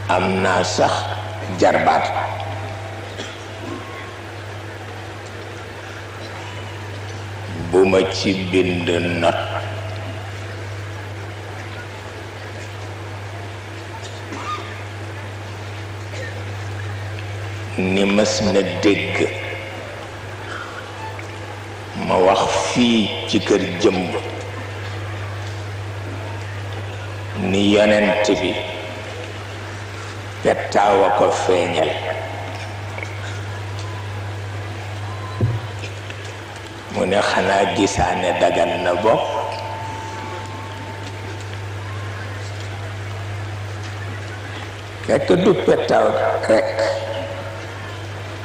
am naa sax jarbaat bu ma ci bind not ni mës na dégg ma wax fii ci kër jëmb ni yonent bi pettaaw a ko feeñal mu ne xanaa gisaane dagan na bopp fekk du pettaaw rekk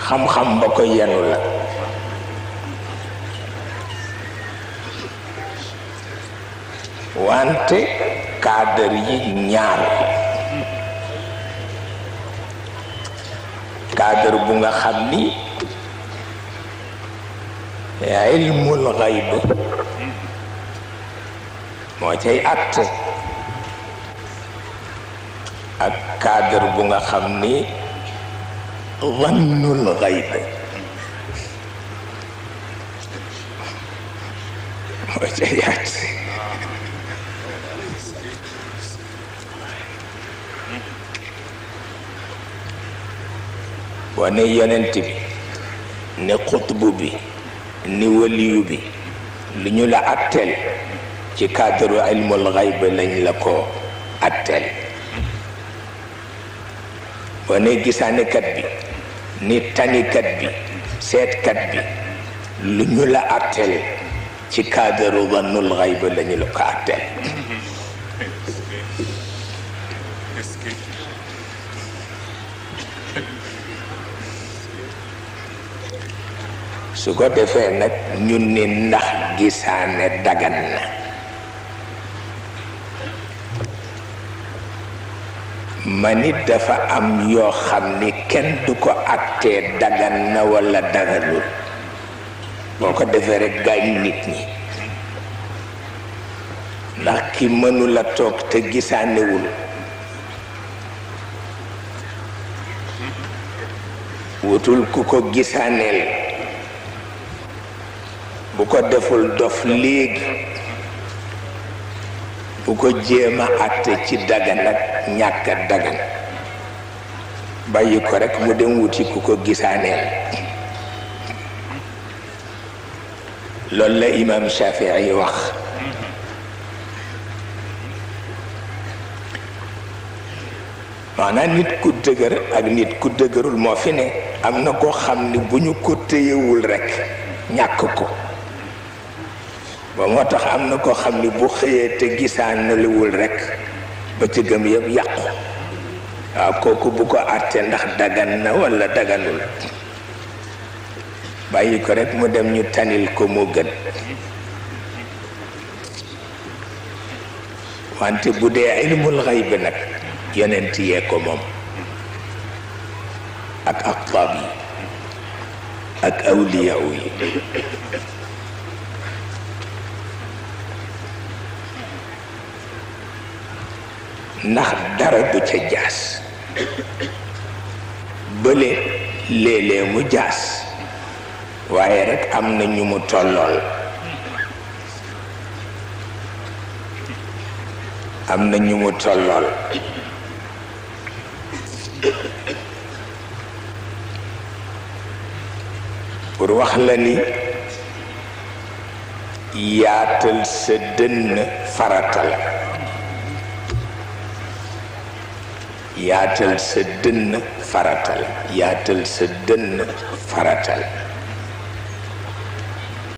xam-xam ba ko yenu la wante cadre yi ñaar cadre bu nga xam ni ilmul xayb moo cay àtte ak cadre bu nga xam ni zannul xayb moo cay àtte wane yonent bi ne xutbu bi ni waliyu bi lu ñu la atteel ci cadre ilmul xayb lañ la ko atteel wane gisaanekat bi ni tanikat bi seetkat bi lu ñu la atteel ci cadre zannul xayb lañu la ko atteel su ko defee nag ñun ni ndax gisaane dagan na ma nit dafa am yoo xam ni kenn du ko attee dagan na walla daganul boo ko defee rekk gaañ nit ñi ndax ki mënula toog te gisaanewul wutul ku ko gisaaneel bu ko deful dof léegi bu ko jéem a àtte ci dagan ak ñàkk a dagan bàyyi ko rekk mu dem wuti ku ko gisaaneel loolu la imam Shafii wax maanaam nit ku dëgër ak nit ku dëgërul moo fi ne am na koo xam ni bu ñu ko téyewul rekk ñàkk ko ba moo tax am na koo xam ni bu xëyee te gisaanaliwul rekk ba ci gëm yëpp yàqu waaw kooku bu ko àtte ndax dagan na walla daganul bàyyi ko rekk mu dem ñu tanil ko moo gën wante bu dee ilmul xayb nag yonent yee ko moom ak aqtaab yi ak awliyaa yi ndax dara du ca jaas bële léeg-léeg mu jaas waaye rekk am na ñu mu tollool am na ñu mu tollool pour wax la ni yaatal sa dënn farata la yaatal sa dënn farata la yaatal sa dënn farata la